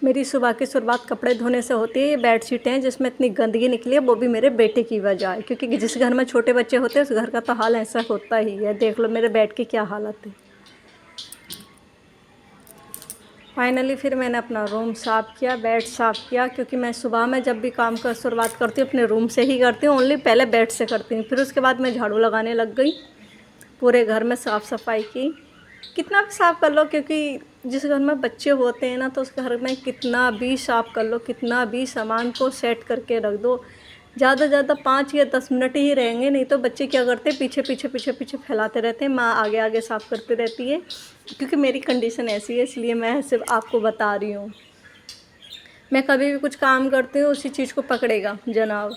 मेरी सुबह की शुरुआत कपड़े धोने से होती है। ये बेडशीटें हैं जिसमें इतनी गंदगी निकली है, वो भी मेरे बेटे की वजह है, क्योंकि जिस घर में छोटे बच्चे होते हैं उस घर का तो हाल ऐसा होता ही है। देख लो मेरे बेड की क्या हालत है। फाइनली फिर मैंने अपना रूम साफ़ किया, बेड साफ़ किया, क्योंकि मैं सुबह में जब भी काम का शुरुआत करती हूँ अपने रूम से ही करती हूँ। ओनली पहले बेड से करती हूँ, फिर उसके बाद मैं झाड़ू लगाने लग गई। पूरे घर में साफ़ सफाई की। कितना भी साफ़ कर लो, क्योंकि जिस घर में बच्चे होते हैं ना, तो उस घर में कितना भी साफ़ कर लो, कितना भी सामान को सेट करके रख दो, ज़्यादा से ज़्यादा 5 या 10 मिनट ही रहेंगे। नहीं तो बच्चे क्या करते हैं, पीछे पीछे पीछे पीछे फैलाते रहते हैं, माँ आगे आगे साफ़ करती रहती है। क्योंकि मेरी कंडीशन ऐसी है, इसलिए मैं सिर्फ आपको बता रही हूँ। मैं कभी भी कुछ काम करती हूँ उसी चीज़ को पकड़ेगा जनाब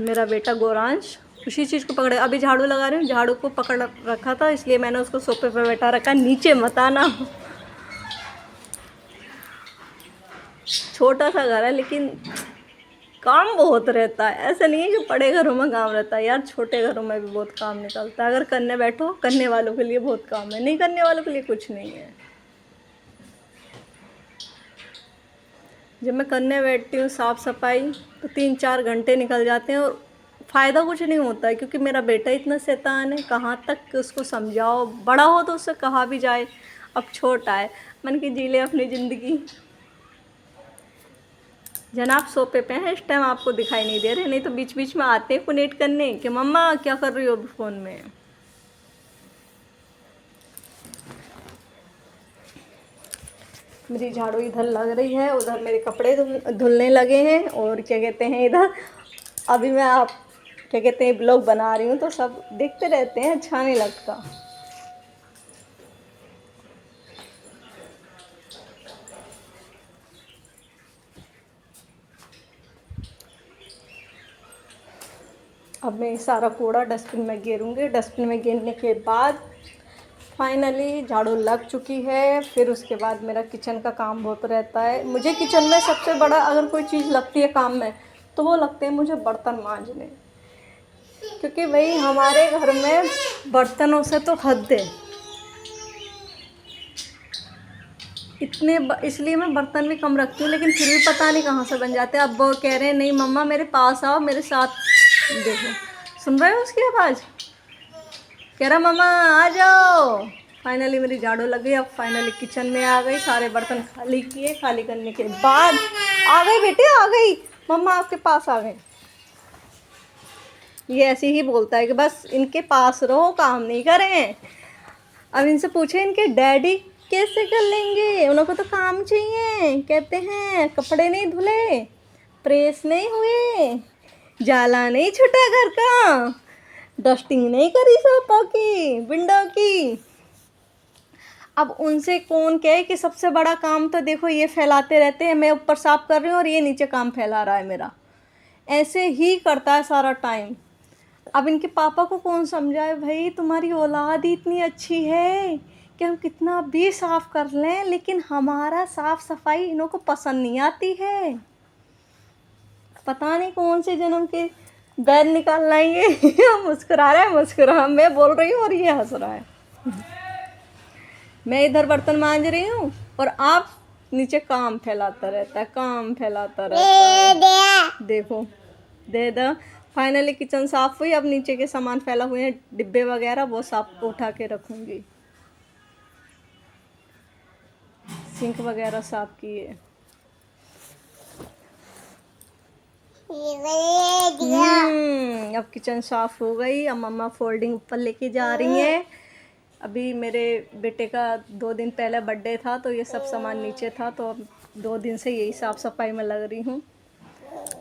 मेरा बेटा गोरांश, उसी चीज़ को पकड़े। अभी झाड़ू लगा रही हूँ, झाड़ू को पकड़ रखा था, इसलिए मैंने उसको सोफे पर बैठा रखा। नीचे मत आना। छोटा सा घर है लेकिन काम बहुत रहता है। ऐसा नहीं है कि बड़े घरों में काम रहता है यार, छोटे घरों में भी बहुत काम निकलता है। अगर करने बैठो, करने वालों के लिए बहुत काम है, नहीं करने वालों के लिए कुछ नहीं है। जब मैं करने बैठती हूँ साफ़ सफाई तो 3-4 घंटे निकल जाते हैं और फ़ायदा कुछ नहीं होता है, क्योंकि मेरा बेटा इतना शैतान है, कहाँ तक उसको समझाओ। बड़ा हो तो उससे कहा भी जाए, अब छोटा है, मन की जी ले अपनी ज़िंदगी। जनाब सोफे पे हैं इस टाइम, आपको दिखाई नहीं दे रहे, नहीं तो बीच बीच में आते हैं कुनेट करने कि मम्मा क्या कर रही हो अभी फ़ोन में। मेरी झाड़ू इधर लग रही है, उधर मेरे कपड़े धुलने लगे हैं, और क्या कहते हैं इधर अभी मैं आप क्या कहते हैं ब्लॉग बना रही हूँ, तो सब देखते रहते हैं, अच्छा नहीं लगता। अब मैं सारा कूड़ा डस्टबिन में गिरूँगी। डस्टबिन में गिरने के बाद फाइनली झाड़ू लग चुकी है। फिर उसके बाद मेरा किचन का काम बहुत रहता है। मुझे किचन में सबसे बड़ा अगर कोई चीज़ लगती है काम में, तो वो लगते हैं मुझे बर्तन मांजने, क्योंकि भाई हमारे घर में बर्तनों से तो हद है। इसलिए मैं बर्तन भी कम रखती हूँ, लेकिन फिर भी पता नहीं कहाँ से बन जाते हैं। अब वो कह रहे हैं नहीं मम्मा मेरे पास आओ, मेरे साथ देखो। सुन रहे हो उसकी आवाज़? कह रहा मम्मा आ जाओ। फाइनली मेरी झाड़ू लग गई। अब फाइनली किचन में आ गई, सारे बर्तन खाली किए। खाली करने के बाद आ गई बेटे, आ गई मम्मा आपके पास आ गई। ये ऐसे ही बोलता है कि बस इनके पास रहो, काम नहीं करें। अब इनसे पूछे इनके डैडी कैसे कर लेंगे, उनको तो काम चाहिए। कहते हैं कपड़े नहीं धुले, प्रेस नहीं हुए, जाला नहीं छूटा घर का, डस्टिंग नहीं करी सोफों की, विंडो की। अब उनसे कौन कहे कि सबसे बड़ा काम तो देखो ये फैलाते रहते हैं, मैं ऊपर साफ कर रही हूँ और ये नीचे काम फैला रहा है मेरा। ऐसे ही करता है सारा टाइम। अब इनके पापा को कौन समझाए, भाई तुम्हारी औलाद ही इतनी अच्छी है कि हम कितना भी साफ कर लें, लेकिन हमारा साफ सफाई इन्हों को पसंद नहीं आती है। पता नहीं कौन से जन्म के बैर निकाल लाएंगे। मुस्कुरा रहा है, मुस्कुरा, मैं बोल रही हूँ और ये हंस रहा है। मैं इधर बर्तन मांज रही हूँ और आप नीचे काम फैलाता रहता है, काम फैलाता रहता है। देखो दे दो। फाइनली किचन साफ़ हुई। अब नीचे के सामान फैला हुए हैं, डिब्बे वगैरह, वो साफ उठा के रखूँगी। सिंक वगैरह साफ किए। अब किचन साफ़ हो गई। अब मम्मा फोल्डिंग ऊपर लेके जा रही हैं। अभी मेरे बेटे का 2 दिन पहले बर्थडे था, तो ये सब सामान नीचे था, तो अब 2 दिन से यही साफ़ सफाई में लग रही हूँ।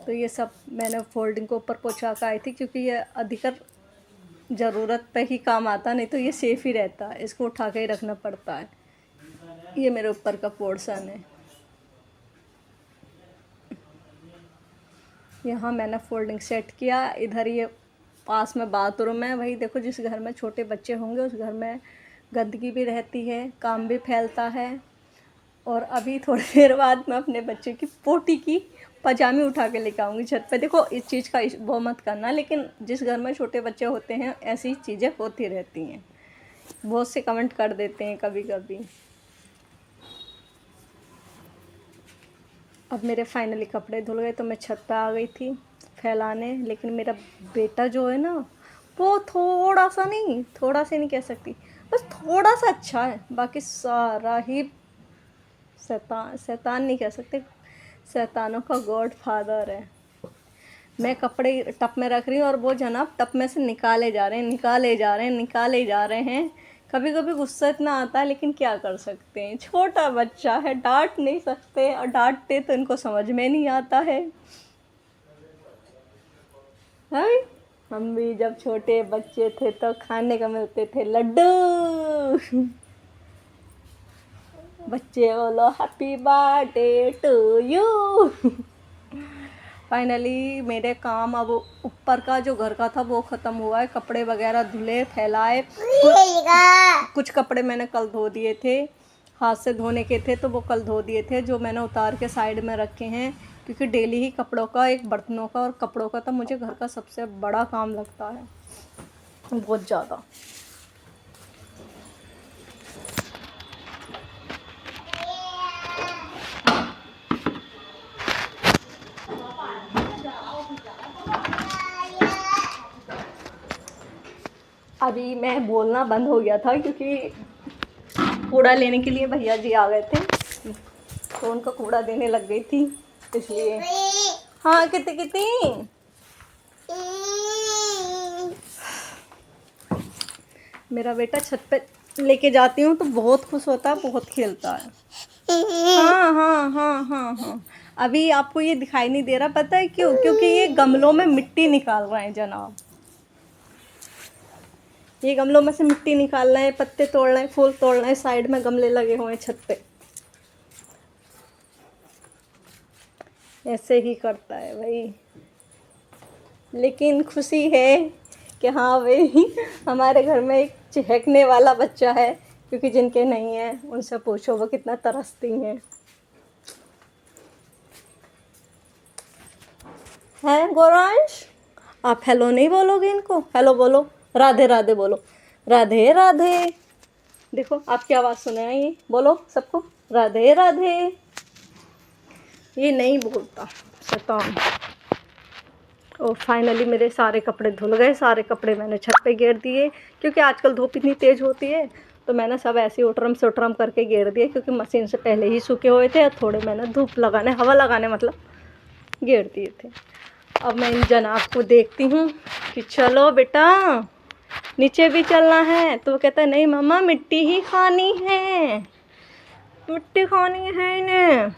तो ये सब मैंने फोल्डिंग को ऊपर पहुँचा कर आई थी, क्योंकि ये अधिकतर ज़रूरत पे ही काम आता, नहीं तो ये सेफ़ ही रहता है, इसको उठा के ही रखना पड़ता है। ये मेरे ऊपर का पोर्शन है। यहाँ मैंने फोल्डिंग सेट किया। इधर ये पास में बाथरूम है। वही देखो, जिस घर में छोटे बच्चे होंगे उस घर में गंदगी भी रहती है, काम भी फैलता है। और अभी थोड़ी देर बाद मैं अपने बच्चे की पोटी की पजामी उठा के लेकर आऊँगी छत पे। देखो इस चीज़ का वो मत करना, लेकिन जिस घर में छोटे बच्चे होते हैं ऐसी चीज़ें होती रहती हैं। बहुत से कमेंट कर देते हैं कभी कभी। अब मेरे फाइनली कपड़े धुल गए तो मैं छत पे आ गई थी फैलाने, लेकिन मेरा बेटा जो है ना वो थोड़ा सा नहीं, थोड़ा सा नहीं कह सकती, बस थोड़ा सा अच्छा है, बाकी सारा ही शैतान, शैतान नहीं कह सकते, शैतानों का गॉड फादर है। मैं कपड़े टप में रख रही हूँ और वो जनाब टप में से निकाले जा रहे हैं, निकाले जा रहे हैं, निकाले जा रहे हैं। कभी कभी गुस्सा इतना आता है, लेकिन क्या कर सकते हैं, छोटा बच्चा है, डांट नहीं सकते, और डांटते तो इनको समझ में नहीं आता है। भाई हम भी जब छोटे बच्चे थे तो खाने को मिलते थे लड्डू। बच्चे बोलो happy birthday to you. Finally मेरे काम अब ऊपर का जो घर का था वो ख़त्म हुआ है, कपड़े वगैरह धुले फैलाए। कुछ कपड़े मैंने कल धो दिए थे, हाथ से धोने के थे तो वो कल धो दिए थे, जो मैंने उतार के साइड में रखे हैं, क्योंकि डेली ही कपड़ों का, एक बर्तनों का और कपड़ों का तो मुझे घर का सबसे बड़ा काम लगता है, बहुत ज़्यादा। अभी मैं बोलना बंद हो गया था क्योंकि कूड़ा लेने के लिए भैया जी आ गए थे, तो उनका कूड़ा देने लग गई थी, इसलिए। हाँ कितनी कितनी मेरा बेटा छत पे लेके जाती हूँ तो बहुत खुश होता है, बहुत खेलता है। हाँ हाँ हाँ हाँ हाँ। अभी आपको ये दिखाई नहीं दे रहा, पता है क्यों? क्योंकि ये गमलों में मिट्टी निकाल रहे हैं जनाब, ये गमलों में से मिट्टी निकाल रहे हैं, पत्ते तोड़ रहे हैं, फूल तोड़ रहे हैं, साइड में गमले लगे हुए हैं छत पे। ऐसे ही करता है भाई, लेकिन खुशी है कि हाँ भाई हमारे घर में एक चहकने वाला बच्चा है, क्योंकि जिनके नहीं है उनसे पूछो वो कितना तरसती हैं। है गौरांश, आप हेलो नहीं बोलोगे इनको? हेलो बोलो, राधे राधे बोलो, राधे राधे। देखो आपकी आवाज़ सुने आई, ये बोलो सबको राधे राधे। ये नहीं बोलता शैतान। और फाइनली मेरे सारे कपड़े धुल गए, सारे कपड़े मैंने छत पे घेर दिए, क्योंकि आजकल धूप इतनी तेज़ होती है तो मैंने सब ऐसे उटरम से उटरम करके घेर दिए, क्योंकि मशीन से पहले ही सूखे हुए थे और थोड़े मैंने धूप लगाने, हवा लगाने मतलब घेर दिए थे। अब मैं इन जनाब को देखती हूँ कि चलो बेटा नीचे भी चलना है, तो वो कहता है नहीं मम्मा मिट्टी ही खानी है, मिट्टी खानी है इन्हें।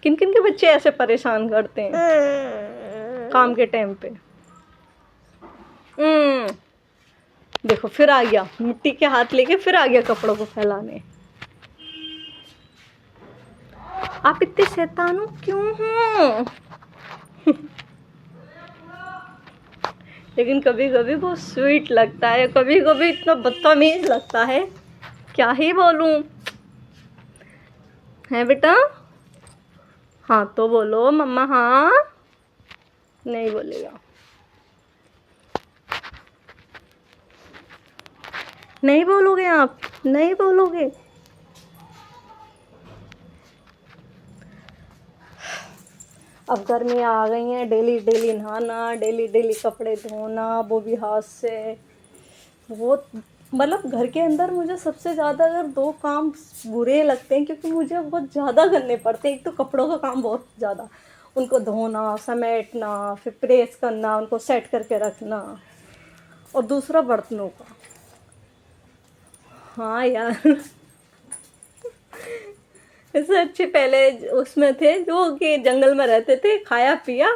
किन किन के बच्चे ऐसे परेशान करते हैं काम के टाइम पे? देखो फिर आ गया मिट्टी के हाथ लेके, फिर आ गया कपड़ों को फैलाने। आप इतने शैतान क्यों हो? लेकिन कभी कभी बहुत स्वीट लगता है, कभी कभी इतना बदतमीज लगता है, क्या ही बोलूं। है बेटा? हाँ तो बोलो मम्मा हाँ। नहीं बोलेगा, नहीं बोलोगे आप, नहीं बोलोगे। अब गर्मियाँ आ गई हैं, डेली डेली नहाना, डेली डेली कपड़े धोना, वो भी हाथ से। बहुत मतलब घर के अंदर मुझे सबसे ज़्यादा अगर दो काम बुरे लगते हैं, क्योंकि मुझे बहुत ज़्यादा करने पड़ते हैं। एक तो कपड़ों का काम बहुत ज़्यादा, उनको धोना, समेटना, फिर प्रेस करना, उनको सेट करके रखना, और दूसरा बर्तनों का। हाँ यार इससे अच्छे पहले उसमें थे जो कि जंगल में रहते थे, खाया पिया,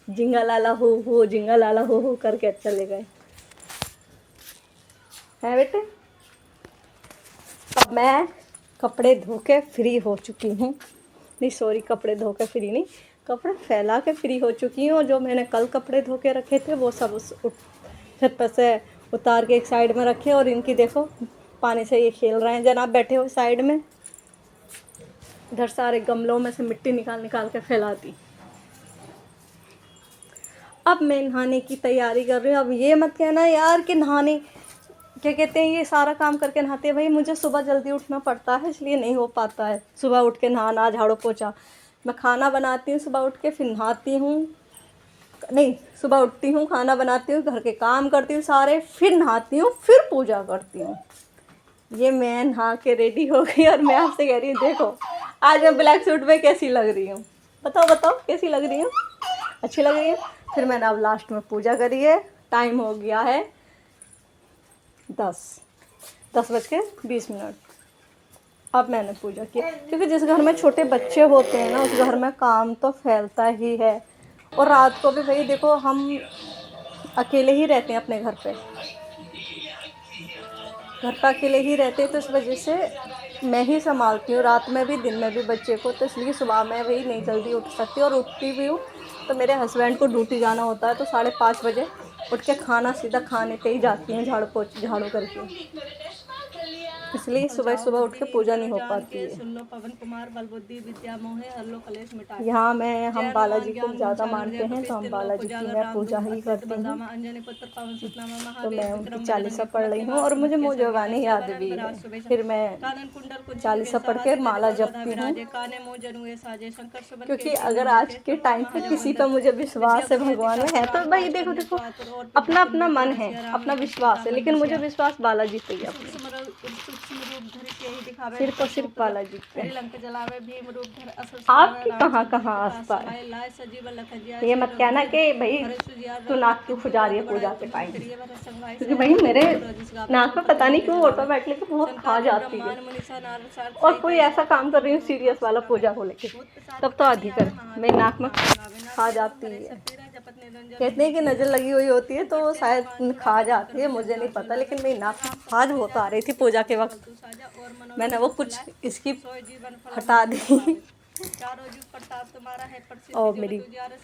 जिंगा लाला हो जिंगा लाला हो करके चले गए। है बेटे? अब मैं कपड़े धो के फ्री हो चुकी हूँ, नहीं सॉरी, कपड़े धो के फ्री नहीं, कपड़े फैला के फ्री हो चुकी हूँ। जो मैंने कल कपड़े धो के रखे थे वो सब उस छत पर से उतार के एक साइड में रखे, और इनकी देखो पानी से ये खेल रहे हैं जनाब बैठे हुए साइड में। इधर सारे गमलों में से मिट्टी निकाल निकाल के फैला दी। अब मैं नहाने की तैयारी कर रही हूँ। अब ये मत कहना यार कि नहाने क्या कहते हैं, ये सारा काम करके नहाते हैं। भाई मुझे सुबह जल्दी उठना पड़ता है, इसलिए नहीं हो पाता है सुबह उठ के नहाना, झाड़ू पोछा। मैं खाना बनाती हूँ सुबह उठ के, फिर नहाती हूँ, नहीं सुबह उठती हूँ, खाना बनाती हूँ, घर के काम करती हूँ सारे, फिर नहाती हूँ, फिर पूजा करती हूँ। ये मैं नहा के रेडी हो गई और मैं आपसे कह रही हूँ देखो आज मैं ब्लैक सूट में कैसी लग रही हूँ। बताओ बताओ कैसी लग रही हूँ, अच्छी लग रही है। फिर मैंने अब लास्ट में पूजा करी है। टाइम हो गया है 10:20। अब मैंने पूजा की, क्योंकि जिस घर में छोटे बच्चे होते हैं ना उस घर में काम तो फैलता ही है। और रात को भी भाई देखो हम अकेले ही रहते हैं अपने घर पे अकेले ही रहते हैं, तो इस वजह से मैं ही संभालती हूँ रात में भी दिन में भी बच्चे को। तो इसलिए सुबह मैं भाई नहीं जल्दी उठ सकती, और उठती भी हूँ तो मेरे हस्बैंड को ड्यूटी जाना होता है, तो 5:30 बजे उठ के खाना सीधा खाने पे ही जाती हूँ, झाड़ू करके। इसलिए सुबह सुबह उठ के पूजा नहीं हो पाती है। सुन लो पवन कुमार बलबुद्धि विद्या मोहे हर लो कलेश मिटाए। यहाँ में हम बालाजी को ज़्यादा मानते हैं, तो हम बालाजी की मैं पूजा ही करती हूँ। तो मैं उनकी चालीसा पढ़ रही हूँ, और मुझे मुँह गाने याद भी है। फिर मैं चालीसा पढ़ के माला जपती हूँ, क्योंकि अगर आज के टाइम पे किसी पर मुझे विश्वास है भगवान में है, तो भाई देखो देखो अपना अपना मन है, अपना विश्वास है, लेकिन मुझे विश्वास बालाजी पे ही है अपने। सिर्फ और सिर्फ बालाजी पे। आपकी कहाँ कहाँ आस्था है। ये मत कहना कि भाई तू नाक क्यों खुजा रही है पूजा के टाइम, क्योंकि भाई मेरे नाक में पता नहीं क्यों ऑटोमेटिकली बहुत खा जाती है, और कोई ऐसा काम कर रही हूँ सीरियस वाला पूजा को लेके तब तो अधिक मेरी नाक में खा जाती है। कहते हैं कि नज़र लगी हुई होती है तो शायद खा जाती है, मुझे नहीं पता, लेकिन मेरी नाक में खाज बहुत आ रही थी पूजा के वक्त। मैंने वो कुछ इसकी हटा दी। और मेरी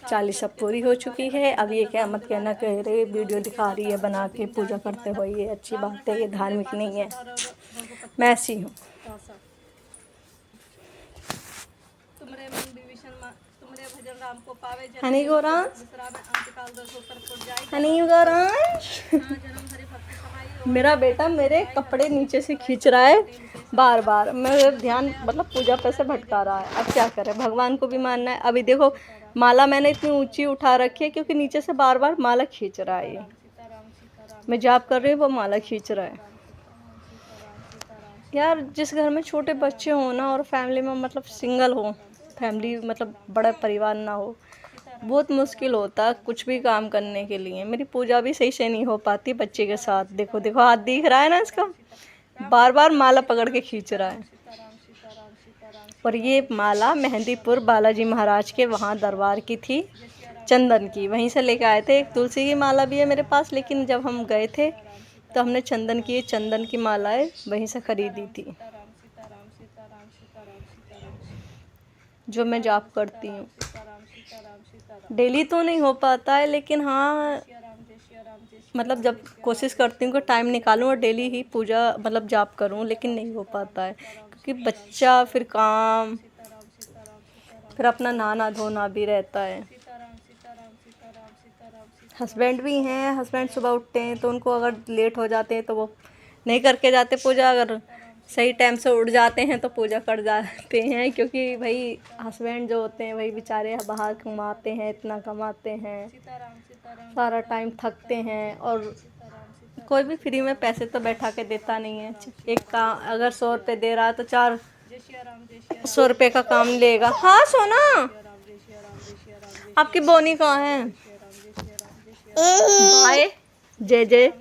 चालीसा पूरी हो चुकी है। अब ये क्या मत कहना कह रहे वीडियो दिखा रही है बना के पूजा करते हुए, ये अच्छी बात है, ये धार्मिक नहीं है, मैं ऐसी हूँ। हनी गौरांश, हनी गौरांश मेरा बेटा मेरे कपड़े नीचे से खींच रहा है बार बार, मेरा ध्यान मतलब पूजा पे से भटका रहा है। अब क्या करें, भगवान को भी मानना है। अभी देखो माला मैंने इतनी ऊंची उठा रखी है क्योंकि नीचे से बार बार माला खींच रहा है। ये मैं जाप कर रही हूँ वो माला खींच रहा है। यार जिस घर में छोटे बच्चे हो ना, और फैमिली में मतलब सिंगल हो, फैमिली मतलब बड़ा परिवार ना हो, बहुत मुश्किल होता है कुछ भी काम करने के लिए। मेरी पूजा भी सही से नहीं हो पाती बच्चे के साथ। देखो देखो हाथ दिख रहा है ना इसका, बार बार माला पकड़ के खींच रहा है। और ये माला मेहंदीपुर बालाजी महाराज के वहाँ दरबार की थी, चंदन की, वहीं से लेके आए थे। एक तुलसी की माला भी है मेरे पास, लेकिन जब हम गए थे तो हमने चंदन की मालाएं वहीं से खरीदी थी, जो मैं जाप करती हूँ। डेली तो नहीं हो पाता है, लेकिन हाँ मतलब जब कोशिश करती हूँ कि टाइम निकालूँ और डेली ही पूजा मतलब जाप करूँ, लेकिन नहीं हो पाता है क्योंकि बच्चा, फिर काम, फिर अपना नहाना धोना भी रहता है। हस्बैंड भी हैं, हस्बैंड सुबह उठते हैं तो उनको अगर लेट हो जाते हैं तो वो नहीं करके जाते पूजा, अगर सही टाइम से उठ जाते हैं तो पूजा कर जाते हैं। क्योंकि भाई हस्बैंड जो होते हैं वही बेचारे बाहर कमाते हैं, इतना कमाते हैं, सारा टाइम थकते हैं, और कोई भी फ्री में पैसे तो बैठा के देता नहीं है। एक काम अगर 100 रुपये दे रहा है तो 400 रुपये का काम लेगा। हाँ सोना, आपकी बोनी कहाँ है? बाय जय जय